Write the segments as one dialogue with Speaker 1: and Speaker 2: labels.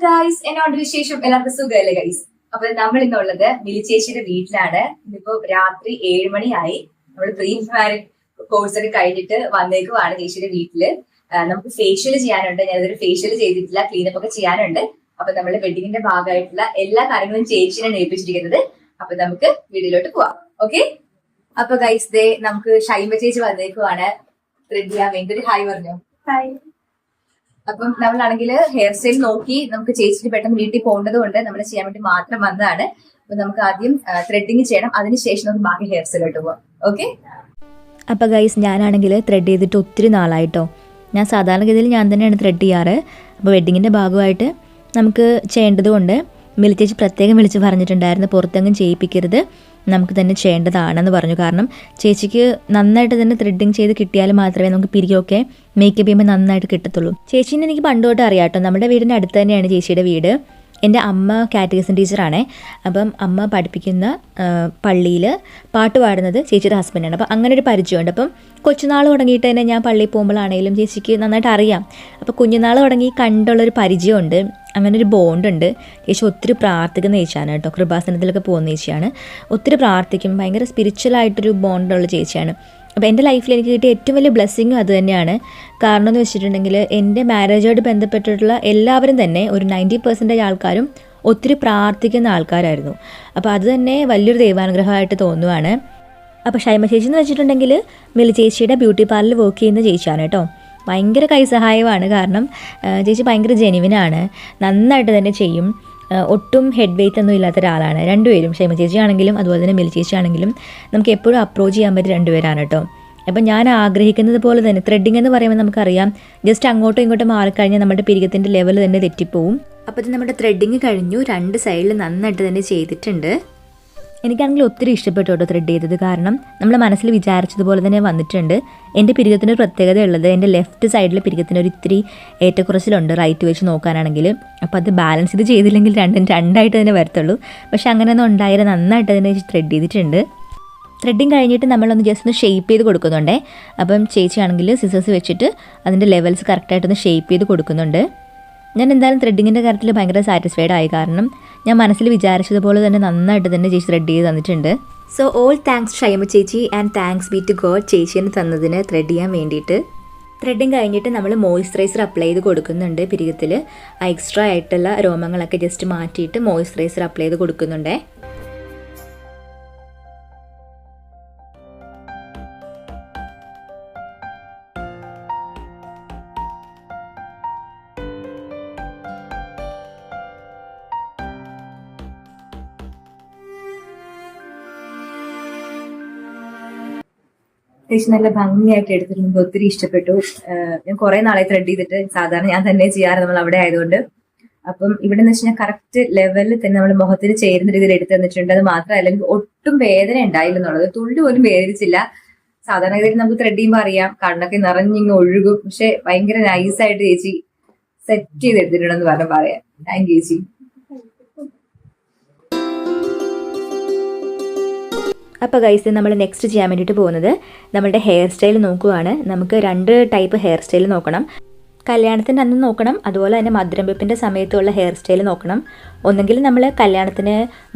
Speaker 1: Guys, എന്നോട് വിശേഷം എല്ലാവർക്കും സുഖമല്ലേ ഗൈസ്? അപ്പൊ നമ്മൾ ഇന്നുള്ളത് മിലി ചേച്ചിയുടെ വീട്ടിലാണ്. ഇന്നിപ്പോ രാത്രി 7 മണിയായി. നമ്മൾ പ്രീ മാരേജ് കോഴ്സ് ഒക്കെ കഴിഞ്ഞിട്ട് വന്നേക്കുവാണ് ചേച്ചിയുടെ വീട്ടില്. നമുക്ക് ഫേഷ്യൽ ചെയ്യാനുണ്ട്. ഞാനതൊരു ഫേഷ്യൽ ചെയ്തിട്ടില്ല, ക്ലീനപ്പ് ഒക്കെ ചെയ്യാനുണ്ട്. അപ്പൊ നമ്മുടെ വെഡിങ്ങിന്റെ ഭാഗമായിട്ടുള്ള എല്ലാ കാര്യങ്ങളും ചേച്ചിയാണ് ഏൽപ്പിച്ചിരിക്കുന്നത്. അപ്പൊ നമുക്ക് വീട്ടിലോട്ട് പോവാം. ഓക്കെ, അപ്പൊ ഗൈസ് ദേ നമുക്ക് ഷൈമ ചേച്ചി വന്നേക്കുവാണ് ത്രെഡ് ചെയ്യാൻ വേണ്ടി. ഒരു ഹായ് പറഞ്ഞോ. ഹായ്. അപ്പം നമ്മളാണെങ്കിൽ ഹെയർ സ്റ്റൈൽ നോക്കി നമുക്ക് ചേച്ചിക്ക് പെട്ടെന്ന് വീട്ടിൽ പോകേണ്ടത് കൊണ്ട് നമ്മൾ ചെയ്യാൻ വേണ്ടി മാത്രം വന്നതാണ്. അപ്പൊ നമുക്ക് ആദ്യം ത്രെഡിങ് ചെയ്യണം, അതിനുശേഷം നമുക്ക് ബാക്കി ഹെയർ സ്റ്റൈലോട്ട് പോവാം. ഓക്കെ.
Speaker 2: അപ്പോൾ ഗൈസ്, ഞാനാണെങ്കിൽ ത്രെഡ് ചെയ്തിട്ട് ഒത്തിരി നാളായിട്ടോ. ഞാൻ സാധാരണഗതിയിൽ ഞാൻ തന്നെയാണ് ത്രെഡ് ചെയ്യാറ്. അപ്പോൾ വെഡ്ഡിങ്ങിൻ്റെ ഭാഗമായിട്ട് നമുക്ക് ചെയ്യേണ്ടത് കൊണ്ട് മിലി ചേച്ചി പ്രത്യേകം വിളിച്ച് പറഞ്ഞിട്ടുണ്ടായിരുന്നു, പുറത്തെങ്ങും ചെയ്യിപ്പിക്കരുത്, നമുക്ക് തന്നെ ചെയ്യേണ്ടതാണെന്ന് പറഞ്ഞു. കാരണം ചേച്ചിക്ക് നന്നായിട്ട് തന്നെ ത്രെഡിങ് ചെയ്ത് കിട്ടിയാൽ മാത്രമേ നമുക്ക് പിരികൊക്കെ മേക്കപ്പ് ചെയ്യുമ്പോൾ നന്നായിട്ട് കിട്ടത്തുള്ളൂ. ചേച്ചീനെ എനിക്ക് പണ്ട് തൊട്ട് അറിയാം കേട്ടോ. നമ്മുടെ വീടിൻ്റെ അടുത്ത് തന്നെയാണ് ചേച്ചിയുടെ വീട്. എൻ്റെ അമ്മ കാറ്റഗറിസം ടീച്ചറാണേ. അപ്പം അമ്മ പഠിപ്പിക്കുന്ന പള്ളിയിൽ പാട്ട് പാടുന്നത് ചേച്ചിയുടെ ഹസ്ബൻഡാണ്. അപ്പം അങ്ങനെ ഒരു പരിചയമുണ്ട്. അപ്പം കൊച്ചുനാൾ തുടങ്ങിയിട്ട് തന്നെ ഞാൻ പള്ളിയിൽ പോകുമ്പോഴാണെങ്കിലും ചേച്ചിക്ക് നന്നായിട്ട് അറിയാം. അപ്പോൾ കുഞ്ഞുനാൾ തുടങ്ങി കണ്ടുള്ളൊരു പരിചയമുണ്ട്, അങ്ങനെ ഒരു ബോണ്ടുണ്ട്. ചേച്ചി ഒത്തിരി പ്രാർത്ഥിക്കുന്ന ചേച്ചിയാണ് കേട്ടോ. കൃപാസനത്തിലൊക്കെ പോകുന്ന ചേച്ചിയാണ്. ഒത്തിരി പ്രാർത്ഥിക്കും, ഭയങ്കര സ്പിരിച്വലായിട്ടൊരു ബോണ്ടുള്ള ചേച്ചിയാണ്. അപ്പോൾ എൻ്റെ ലൈഫിൽ എനിക്ക് കിട്ടിയ ഏറ്റവും വലിയ ബ്ലെസ്സിങ്ങും അത് തന്നെയാണ്. കാരണം എന്ന് വെച്ചിട്ടുണ്ടെങ്കിൽ എൻ്റെ മാരേജോട് ബന്ധപ്പെട്ടിട്ടുള്ള എല്ലാവരും തന്നെ ഒരു 90% ആൾക്കാരും ഒത്തിരി പ്രാർത്ഥിക്കുന്ന ആൾക്കാരായിരുന്നു. അപ്പോൾ അത് തന്നെ വലിയൊരു ദൈവാനുഗ്രഹമായിട്ട് തോന്നുവാണ്. അപ്പോൾ ഷൈമ ചേച്ചി എന്ന് വെച്ചിട്ടുണ്ടെങ്കിൽ മിലി ചേച്ചിയുടെ ബ്യൂട്ടി പാർലറിൽ വർക്ക് ചെയ്യുന്ന ചേച്ചിയാണ് കേട്ടോ. ഭയങ്കര കൈസഹായമാണ്. കാരണം ചേച്ചി ഭയങ്കര ജെനുവിനാണ്, നന്നായിട്ട് തന്നെ ചെയ്യും. ഒട്ടും ഹെഡ് വെയിറ്റ് ഒന്നും ഇല്ലാത്ത ഒരാളാണ്. രണ്ടുപേരും, ഷൈമ ചേച്ചി ആണെങ്കിലും അതുപോലെ തന്നെ മിലി ചേച്ചി ആണെങ്കിലും നമുക്ക് എപ്പോഴും അപ്രോച്ച് ചെയ്യാൻ പറ്റിയ രണ്ടുപേരാണ് കേട്ടോ. അപ്പം ഞാൻ ആഗ്രഹിക്കുന്നത് പോലെ തന്നെ ത്രെഡിങ് എന്ന് പറയുമ്പോൾ നമുക്കറിയാം, ജസ്റ്റ് അങ്ങോട്ടും ഇങ്ങോട്ടും മാറിക്കഴിഞ്ഞാൽ നമ്മുടെ പിരികത്തിൻ്റെ ലെവൽ തന്നെ തെറ്റിപ്പോവും. അപ്പോൾ ഇത് നമ്മുടെ ത്രെഡിങ് കഴിഞ്ഞു, 2 സൈഡിൽ നന്നായിട്ട് തന്നെ ചെയ്തിട്ടുണ്ട്. എനിക്കാണെങ്കിൽ ഒത്തിരി ഇഷ്ടപ്പെട്ടു കേട്ടോ ത്രെഡ് ചെയ്തത്. കാരണം നമ്മൾ മനസ്സിൽ വിചാരിച്ചതുപോലെ തന്നെ വന്നിട്ടുണ്ട്. എൻ്റെ പിരികത്തിനൊരു പ്രത്യേകത ഉള്ളത്, എൻ്റെ ലെഫ്റ്റ് സൈഡിൽ പിരികത്തിനൊരു ഇത്തിരി ഏറ്റക്കുറച്ചിലുണ്ട് റൈറ്റ് വെച്ച് നോക്കാനാണെങ്കിൽ. അപ്പോൾ അത് ബാലൻസ് ചെയ്ത് ചെയ്തില്ലെങ്കിൽ രണ്ടും രണ്ടായിട്ട് തന്നെ വരത്തുള്ളൂ. പക്ഷെ അങ്ങനെയൊന്നും ഉണ്ടായാലും നന്നായിട്ട് തന്നെ ത്രെഡ് ചെയ്തിട്ടുണ്ട്. ത്രെഡിങ് കഴിഞ്ഞിട്ട് നമ്മളൊന്ന് ജസ്റ്റ് ഒന്ന് ഷേപ്പ് ചെയ്ത് കൊടുക്കുന്നുണ്ടേ. അപ്പം ചേച്ചിയാണെങ്കിൽ സിസേഴ്സ് വെച്ചിട്ട് അതിൻ്റെ ലെവൽസ് കറക്റ്റായിട്ടൊന്ന് ഷേപ്പ് ചെയ്ത് കൊടുക്കുന്നുണ്ട്. ഞാൻ എന്തായാലും ത്രെഡിങ്ങിൻ്റെ കാര്യത്തിൽ ഭയങ്കര സാറ്റിസ്ഫൈഡ് ആയി. കാരണം ഞാൻ മനസ്സിൽ വിചാരിച്ചതുപോലെ തന്നെ നന്നായിട്ട് തന്നെ ചേച്ചി ത്രെഡ് ചെയ്ത് തന്നിട്ടുണ്ട്. സോ ഓൾ താങ്ക്സ് ഷൈമ ചേച്ചി and thanks be to God ചേച്ചിനെ തന്നതിന് ത്രെഡ് ചെയ്യാൻ വേണ്ടിയിട്ട്. ത്രെഡിങ് കഴിഞ്ഞിട്ട് നമ്മൾ മോയ്സ്ചറൈസർ അപ്ലൈ ചെയ്ത് കൊടുക്കുന്നുണ്ട് പിരികത്തിൽ. എക്സ്ട്രാ ആയിട്ടുള്ള രോമങ്ങളൊക്കെ ജസ്റ്റ് മാറ്റിയിട്ട് മോയ്സ്ചറൈസർ അപ്ലൈ ചെയ്ത് കൊടുക്കുന്നുണ്ടേ.
Speaker 1: ചേച്ചി നല്ല ഭംഗിയായിട്ട് എടുത്തിട്ടുണ്ട്, ഒത്തിരി ഇഷ്ടപ്പെട്ടു. ഞാൻ കുറെ നാളെ ത്രെഡ് ചെയ്തിട്ട്, സാധാരണ ഞാൻ തന്നെ ചെയ്യാറ് നമ്മൾ അവിടെ ആയതുകൊണ്ട്. അപ്പം ഇവിടെ എന്ന് വെച്ചാൽ കറക്റ്റ് ലെവലിൽ തന്നെ നമ്മൾ മുഖത്തിന് ചേരുന്ന രീതിയിൽ എടുത്തു തന്നിട്ടുണ്ട്. അത് മാത്രമല്ല എനിക്ക് ഒട്ടും വേദന ഉണ്ടായില്ലെന്നുള്ളത്, തുള്ളി പോലും വേദനിച്ചില്ല. സാധാരണ ഗതിയിൽ നമുക്ക് ത്രെഡ് ചെയ്യുമ്പോൾ അറിയാം കണ്ണൊക്കെ നിറഞ്ഞിങ്ങ് ഒഴുകും. പക്ഷെ ഭയങ്കര നൈസായിട്ട് ചേച്ചി സെറ്റ് ചെയ്ത് എടുത്തിട്ടുണ്ടെന്ന് പറയാം. താങ്ക് യു ചേച്ചി.
Speaker 2: അപ്പോൾ ഗൈസ്, നമ്മൾ നെക്സ്റ്റ് ചെയ്യാൻ വേണ്ടിയിട്ട് പോകുന്നത് നമ്മളുടെ ഹെയർ സ്റ്റൈൽ നോക്കുകയാണ്. നമുക്ക് 2 ടൈപ്പ് ഹെയർ സ്റ്റൈൽ നോക്കണം. കല്യാണത്തിൻ്റെ അന്ന് നോക്കണം, അതുപോലെ തന്നെ മധുരം വെപ്പിൻ്റെ സമയത്തുള്ള ഹെയർ സ്റ്റൈൽ നോക്കണം. ഒന്നെങ്കിൽ നമ്മൾ കല്യാണത്തിന്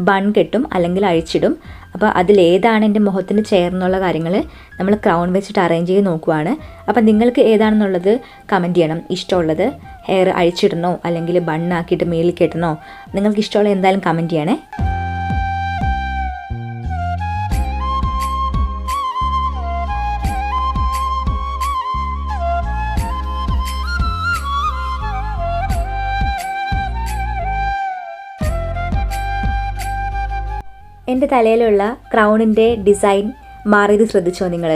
Speaker 2: ബൺ കെട്ടും, അല്ലെങ്കിൽ അഴിച്ചിടും. അപ്പോൾ അതിലേതാണ് എൻ്റെ മുഖത്തിന് ചേർന്നുള്ള കാര്യങ്ങൾ നമ്മൾ ക്രൗൺ വെച്ചിട്ട് അറേഞ്ച് ചെയ്ത് നോക്കുവാണ്. അപ്പോൾ നിങ്ങൾക്ക് ഏതാണെന്നുള്ളത് കമൻറ്റ് ചെയ്യണം. ഇഷ്ടമുള്ളത് ഹെയർ അഴിച്ചിടണോ അല്ലെങ്കിൽ ബണ്ണാക്കിയിട്ട് മേലിൽ കെട്ടണോ, നിങ്ങൾക്ക് ഇഷ്ടമുള്ള എന്തായാലും കമൻറ്റ് ചെയ്യണേ. എൻ്റെ തലയിലുള്ള ക്രൗണിൻ്റെ ഡിസൈൻ മാറിയത് ശ്രദ്ധിച്ചോ നിങ്ങൾ?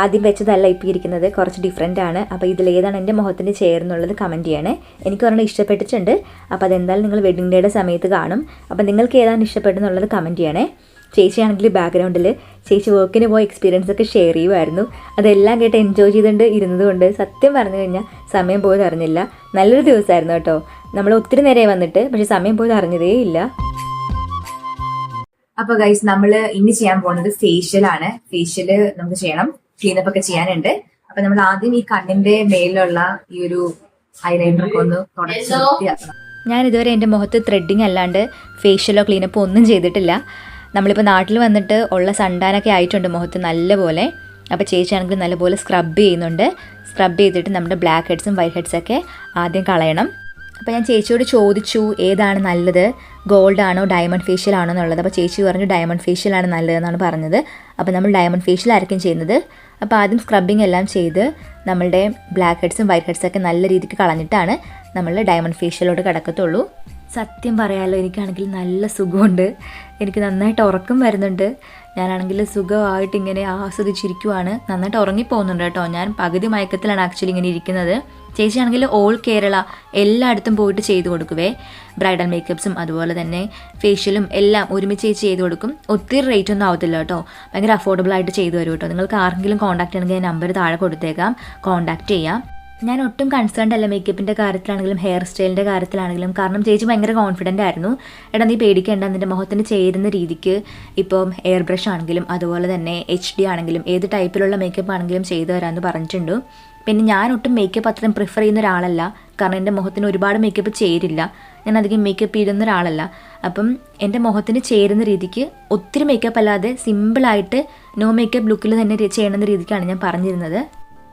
Speaker 2: ആദ്യം വെച്ചതല്ല ഇപ്പോൾ ഇരിക്കുന്നത്, കുറച്ച് ഡിഫറെൻ്റ് ആണ്. അപ്പോൾ ഇതിലേതാണ് എൻ്റെ മുഖത്തിന് ചേർന്നുള്ളത് കമൻറ്റ് ചെയ്യണേ. എനിക്ക് ഒരെണ്ണം ഇഷ്ടപ്പെട്ടിട്ടുണ്ട്. അപ്പോൾ അതെന്തായാലും നിങ്ങൾ വെഡ്ഡിങ് ഡേയുടെ സമയത്ത് കാണും. അപ്പോൾ നിങ്ങൾക്ക് ഏതാണ് ഇഷ്ടപ്പെട്ടെന്നുള്ളത് കമൻറ്റ് ചെയ്യണേ. ചേച്ചിയാണെങ്കിൽ ബാക്ക്ഗ്രൗണ്ടിൽ ചേച്ചി വർക്കിന് പോയ എക്സ്പീരിയൻസ് ഒക്കെ ഷെയർ ചെയ്യുമായിരുന്നു. അതെല്ലാം കേട്ട് എൻജോയ് ചെയ്തുകൊണ്ട് ഇരുന്നതുകൊണ്ട് സത്യം പറഞ്ഞു കഴിഞ്ഞാൽ സമയം പോയത് അറിഞ്ഞില്ല. നല്ലൊരു ദിവസമായിരുന്നു കേട്ടോ. നമ്മൾ ഒത്തിരി നേരെ വന്നിട്ട്, പക്ഷെ സമയം പോയത് അറിഞ്ഞതേ ഇല്ല.
Speaker 1: അപ്പൊ ഗൈസ്, നമ്മള് ഇനി ചെയ്യാൻ പോകുന്നത് ഫേഷ്യൽ ആണ്. ഫേഷ്യല് നമുക്ക് ചെയ്യണം, ക്ലീനപ്പ് ഒക്കെ ചെയ്യാനുണ്ട്. അപ്പൊ നമ്മൾ ആദ്യം ഈ കണ്ണിന്റെ മേലുള്ള ഈ ഒരു ഐലൈനർ ഒക്കെ ഒന്ന് തുടച്ച് വൃത്തിയാക്കണം.
Speaker 2: ഞാൻ ഇതുവരെ എൻ്റെ മുഖത്ത് ത്രെഡിങ് അല്ലാണ്ട് ഫേഷ്യലോ ക്ലീനപ്പോ ഒന്നും ചെയ്തിട്ടില്ല. നമ്മളിപ്പോൾ നാട്ടിൽ വന്നിട്ട് ഉള്ള സണ്ടാനൊക്കെ ആയിട്ടുണ്ട് മുഖത്ത് നല്ലപോലെ. അപ്പോൾ ചേച്ചിയാണെങ്കിൽ നല്ലപോലെ സ്ക്രബ് ചെയ്യുന്നുണ്ട്. സ്ക്രബ് ചെയ്തിട്ട് നമ്മുടെ ബ്ലാക്ക് ഹെഡ്സും വൈറ്റ് ഹെഡ്സൊക്കെ ആദ്യം കളയണം. അപ്പോൾ ഞാൻ ചേച്ചിയോട് ചോദിച്ചു ഏതാണ് നല്ലത്, ഗോൾഡ് ആണോ ഡയമണ്ട് ഫേഷ്യൽ ആണോ എന്നുള്ളത്. അപ്പോൾ ചേച്ചി പറഞ്ഞു ഡയമണ്ട് ഫേഷ്യലാണ് നല്ലതെന്നാണ് പറഞ്ഞത്. അപ്പോൾ നമ്മൾ ഡയമണ്ട് ഫേഷ്യൽ ആയിരിക്കും ചെയ്യുന്നത്. അപ്പോൾ ആദ്യം സ്ക്രബിങ് എല്ലാം ചെയ്ത് നമ്മളുടെ ബ്ലാക്ക് ഹെഡ്സും വൈറ്റ് ഹെഡ്സൊക്കെ നല്ല രീതിക്ക് കളഞ്ഞിട്ടാണ് നമ്മൾ ഡയമണ്ട് ഫേഷ്യലോട്ട് കിടക്കത്തുള്ളൂ. സത്യം പറയാമല്ലോ, എനിക്കാണെങ്കിൽ നല്ല സുഖമുണ്ട്. എനിക്ക് നന്നായിട്ട് ഉറക്കം വരുന്നുണ്ട്. ഞാനാണെങ്കിൽ സുഖമായിട്ട് ഇങ്ങനെ ആസ്വദിച്ചിരിക്കുവാണ്. നന്നായിട്ട് ഉറങ്ങിപ്പോകുന്നുണ്ട് കേട്ടോ. ഞാൻ പകുതി മയക്കത്തിലാണ് ആക്ച്വലി ഇങ്ങനെ ഇരിക്കുന്നത്. ചേച്ചിയാണെങ്കിൽ ഓൾ കേരള എല്ലായിടത്തും പോയിട്ട് ചെയ്തു കൊടുക്കുവേ. ബ്രൈഡൽ മേക്കപ്സും അതുപോലെ തന്നെ ഫേഷ്യലും എല്ലാം ഒരുമിച്ച് ചേച്ചി ചെയ്ത് കൊടുക്കും. ഒത്തിരി റേറ്റ് ഒന്നും ആവത്തില്ല കേട്ടോ. ഭയങ്കര അഫോർഡബിൾ ആയിട്ട് ചെയ്തു തരും കേട്ടോ. നിങ്ങൾക്ക് ആർക്കെങ്കിലും കോൺടാക്ട് ചെയ്യണമെങ്കിൽ നമ്പർ താഴെ കൊടുത്തേക്കാം, കോൺടാക്ട് ചെയ്യാം. ഞാൻ ഒട്ടും കൺസേൺഡ് അല്ല മേക്കപ്പിൻ്റെ കാര്യത്തിലാണെങ്കിലും ഹെയർ സ്റ്റൈലിൻ്റെ കാര്യത്തിലാണെങ്കിലും. കാരണം ചേച്ചി ഭയങ്കര കോൺഫിഡൻ്റ് ആയിരുന്നു. എടാ നീ പേടിക്കേണ്ട, നിൻ്റെ മുഖത്തിന് ചേരുന്ന രീതിക്ക് ഇപ്പം എയർ ബ്രഷ് ആണെങ്കിലും അതുപോലെ തന്നെ HD ആണെങ്കിലും ഏത് ടൈപ്പിലുള്ള മേക്കപ്പ് ആണെങ്കിലും ചെയ്തു തരാമെന്ന് പറഞ്ഞിട്ടുണ്ട്. പിന്നെ ഞാൻ ഒട്ടും മേക്കപ്പ് അത്രയും പ്രിഫർ ചെയ്യുന്ന ഒരാളല്ല. കാരണം എൻ്റെ മുഖത്തിന് ഒരുപാട് മേക്കപ്പ് ചേരില്ല. ഞാൻ അധികം മേക്കപ്പ് ഇടുന്ന ഒരാളല്ല. അപ്പം എൻ്റെ മുഖത്തിന് ചേരുന്ന രീതിക്ക് ഒത്തിരി മേക്കപ്പ് അല്ലാതെ സിമ്പിളായിട്ട് നോ മേക്കപ്പ് ലുക്കിൽ തന്നെ ചെയ്യണമെന്ന രീതിക്കാണ് ഞാൻ പറഞ്ഞിരുന്നത്.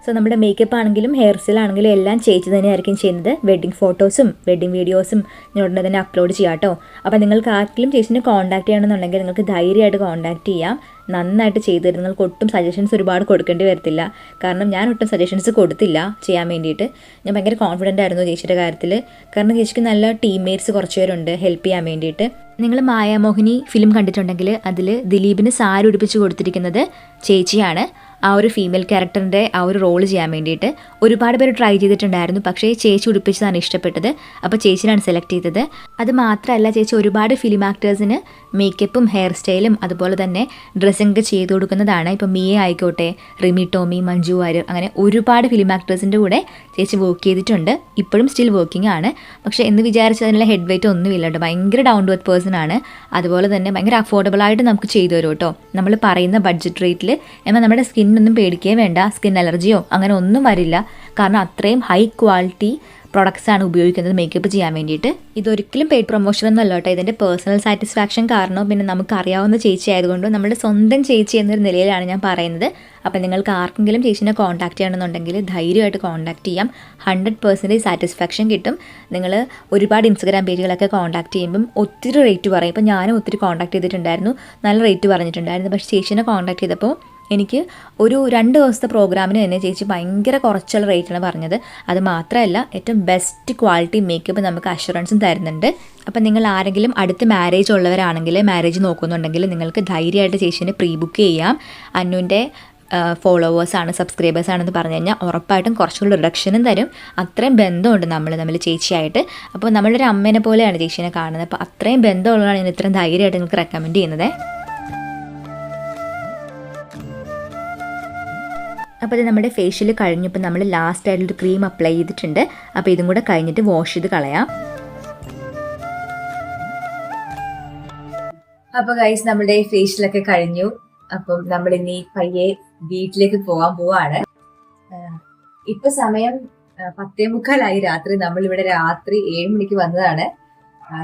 Speaker 2: സോ നമ്മുടെ മേക്കപ്പ് ആണെങ്കിലും ഹെയർ സ്റ്റൈൽ ആണെങ്കിലും എല്ലാം ചേച്ചി തന്നെയായിരിക്കും ചെയ്യുന്നത്. വെഡ്ഡിങ് ഫോട്ടോസും വെഡ്ഡിങ് വീഡിയോസും ഞാൻ ഉടനെ തന്നെ അപ്ലോഡ് ചെയ്യാം കേട്ടോ. അപ്പോൾ നിങ്ങൾക്ക് ആർക്കെങ്കിലും ചേച്ചിനെ കോൺടാക്ട് ചെയ്യണമെന്നുണ്ടെങ്കിൽ നിങ്ങൾക്ക് ധൈര്യമായിട്ട് കോൺടാക്ട് ചെയ്യാം. നന്നായിട്ട് ചെയ്തു തരും. നിങ്ങൾക്ക് ഒട്ടും സജഷൻസ് ഒരുപാട് കൊടുക്കേണ്ടി വരത്തില്ല. കാരണം ഞാൻ ഒട്ടും സജഷൻസ് കൊടുത്തില്ല ചെയ്യാൻ വേണ്ടിയിട്ട്. ഞാൻ ഭയങ്കര കോൺഫിഡൻ്റ് ആയിരുന്നു ചേച്ചിയുടെ കാര്യത്തിൽ. കാരണം ചേച്ചിക്ക് നല്ല ടീംമേറ്റ്സ് കുറച്ച് പേരുണ്ട് ഹെൽപ്പ് ചെയ്യാൻ വേണ്ടിയിട്ട്. നിങ്ങൾ മായാമോഹിനി ഫിലിം കണ്ടിട്ടുണ്ടെങ്കിൽ അതിൽ ദിലീപിന് സാരി ഉടുപ്പിച്ച് കൊടുത്തിരിക്കുന്നത് ചേച്ചിയാണ്. ആ ഒരു ഫീമെയിൽ ക്യാരക്ടറിൻ്റെ ആ ഒരു റോള് ചെയ്യാൻ വേണ്ടിയിട്ട് ഒരുപാട് പേര് ട്രൈ ചെയ്തിട്ടുണ്ടായിരുന്നു. പക്ഷേ ചേച്ചി ഉടുപ്പിച്ചതാണ് ഇഷ്ടപ്പെട്ടത്. അപ്പോൾ ചേച്ചിയാണ് സെലക്ട് ചെയ്തത്. അത് മാത്രമല്ല ചേച്ചി ഒരുപാട് ഫിലിം ആക്ടേഴ്സിന് മേക്കപ്പും ഹെയർ സ്റ്റൈലും അതുപോലെ തന്നെ ഡ്രസ്സിംഗ് ചെയ്ത് കൊടുക്കുന്നതാണ്. ഇപ്പോൾ മിയ ആയിക്കോട്ടെ, റിമി ടോമി, മഞ്ജു വാര്യർ, അങ്ങനെ ഒരുപാട് ഫിലിം ആക്ടേഴ്സിൻ്റെ കൂടെ ചേച്ചി വർക്ക് ചെയ്തിട്ടുണ്ട്. ഇപ്പോഴും സ്റ്റിൽ വർക്കിംഗ് ആണ്. പക്ഷേ എന്ന് വിചാരിച്ച് അതിനുള്ള ഹെഡ് വെയിറ്റ് ഒന്നുമില്ല കേട്ടോ. ഭയങ്കര ഡൗൺ ടു എർത്ത് പേഴ്സൺ ആണ്. അതുപോലെ തന്നെ ഭയങ്കര അഫോർഡബിളായിട്ട് നമുക്ക് ചെയ്തു തരും കേട്ടോ. നമ്മൾ പറയുന്ന ബഡ്ജറ്റ് റേറ്റിൽ. എന്നാൽ നമ്മുടെ സ്കിന്നൊന്നും പേടിക്കുകയും വേണ്ട. സ്കിൻ അലർജിയോ അങ്ങനെ ഒന്നും വരില്ല. കാരണം അത്രയും ഹൈ ക്വാളിറ്റി പ്രൊഡക്ട്സ് ആണ് ഉപയോഗിക്കുന്നത് മേക്കപ്പ് ചെയ്യാൻ വേണ്ടിയിട്ട്. ഇതൊരിക്കലും പെയ്ഡ് പ്രൊമോഷൻ ഒന്നും അല്ല കേട്ടോ. ഇതിൻ്റെ പേഴ്സണൽ സാറ്റിസ്ഫാക്ഷൻ കാരണം പിന്നെ നമുക്കറിയാവുന്ന ചേച്ചി ആയതുകൊണ്ട് നമ്മുടെ സ്വന്തം ചേച്ചി എന്നൊരു നിലയിലാണ് ഞാൻ പറയുന്നത്. അപ്പം നിങ്ങൾക്ക് ആർക്കെങ്കിലും ചേച്ചിനെ കോൺടാക്ട് ചെയ്യണമെന്നുണ്ടെങ്കിൽ ധൈര്യമായിട്ട് കോൺടാക്ട് ചെയ്യാം. 100% സാറ്റിസ്ഫാക്ഷൻ കിട്ടും. നിങ്ങൾ ഒരുപാട് ഇൻസ്റ്റഗ്രാം പേജുകളൊക്കെ കോൺടാക്ട് ചെയ്യുമ്പം ഒത്തിരി റേറ്റ് പറയും. ഇപ്പം ഞാനും ഒത്തിരി കോൺടാക്ട് ചെയ്തിട്ടുണ്ടായിരുന്നു, നല്ല റേറ്റ് പറഞ്ഞിട്ടുണ്ടായിരുന്നു. പക്ഷേ ചേച്ചിനെ കോൺടാക്ട് ചെയ്തപ്പോൾ എനിക്ക് ഒരു 2 ദിവസത്തെ പ്രോഗ്രാമിന് തന്നെ ചേച്ചി ഭയങ്കര കുറച്ചുള്ള റേറ്റാണ് പറഞ്ഞത്. അത് മാത്രമല്ല ഏറ്റവും ബെസ്റ്റ് ക്വാളിറ്റി മേക്കപ്പ് നമുക്ക് അഷുറൻസും തരുന്നുണ്ട്. അപ്പം നിങ്ങൾ ആരെങ്കിലും അടുത്ത് മാരേജ് ഉള്ളവരാണെങ്കിൽ, മാരേജ് നോക്കുന്നുണ്ടെങ്കിൽ നിങ്ങൾക്ക് ധൈര്യമായിട്ട് ചേച്ചീനെ പ്രീ ബുക്ക് ചെയ്യാം. അന്നുവിൻ്റെ ഫോളോവേഴ്സാണ്, സബ്സ്ക്രൈബേഴ്സാണെന്ന് പറഞ്ഞു കഴിഞ്ഞാൽ ഉറപ്പായിട്ടും കുറച്ചുകൂടി റിഡക്ഷനും തരും. അത്രയും ബന്ധമുണ്ട് നമ്മൾ ചേച്ചിയായിട്ട്. അപ്പോൾ നമ്മളൊരു അമ്മേനെ പോലെയാണ് ചേച്ചീനെ കാണുന്നത്. അപ്പോൾ അത്രയും ബന്ധമുള്ളതാണ് ഞാൻ ഇത്രയും ധൈര്യമായിട്ട് നിങ്ങൾക്ക് റെക്കമെൻഡ് ചെയ്യുന്നത്. അപ്പോൾ ഇത് നമ്മുടെ ഫേഷ്യൽ കഴിഞ്ഞു. ഇപ്പോൾ നമ്മൾ ലാസ്റ്റ് ആയിട്ടൊരു ക്രീം അപ്ലൈ ചെയ്തിട്ടുണ്ട്. അപ്പോൾ ഇതും കൂടെ കഴിഞ്ഞിട്ട് വാഷ് ചെയ്ത് കളയാം.
Speaker 1: അപ്പോൾ ഗൈസ് നമ്മുടെ ഫേഷ്യലൊക്കെ കഴിഞ്ഞു. അപ്പം നമ്മൾ ഇനി പയ്യെ വീട്ടിലേക്ക് പോകാൻ പോവാണ്. ഇപ്പൊ സമയം 10:45 രാത്രി. നമ്മളിവിടെ രാത്രി 7 മണിക്ക് വന്നതാണ്.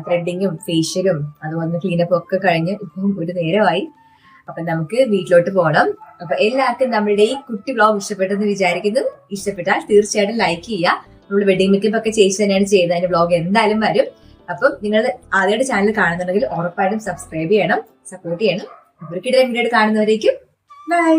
Speaker 1: ത്രെഡിങ്ങും ഫേഷ്യലും അതുപോലെ ക്ലീനപ്പും ഒക്കെ കഴിഞ്ഞ് ഇപ്പം ഒരു നേരമായി. അപ്പൊ നമുക്ക് വീട്ടിലോട്ട് പോകണം. അപ്പൊ എല്ലാവർക്കും നമ്മുടെ ഈ കുട്ടി വ്ളോഗ് ഇഷ്ടപ്പെട്ടെന്ന് വിചാരിക്കുന്നു. ഇഷ്ടപ്പെട്ടാൽ തീർച്ചയായിട്ടും ലൈക്ക് ചെയ്യുക. നമ്മൾ വെഡിങ് മേക്കപ്പ് ഒക്കെ ചേച്ചി തന്നെയാണ് ചെയ്തത്. അതിന്റെ വ്ളോഗ് എന്തായാലും വരും. അപ്പം നിങ്ങൾ ആദ്യമായിട്ട് ചാനൽ കാണുന്നുണ്ടെങ്കിൽ ഉറപ്പായിട്ടും സബ്സ്ക്രൈബ് ചെയ്യണം, സപ്പോർട്ട് ചെയ്യണം. ഒരു കിടന്ന വീഡിയോ കാണുന്നവരേക്കും ബൈ.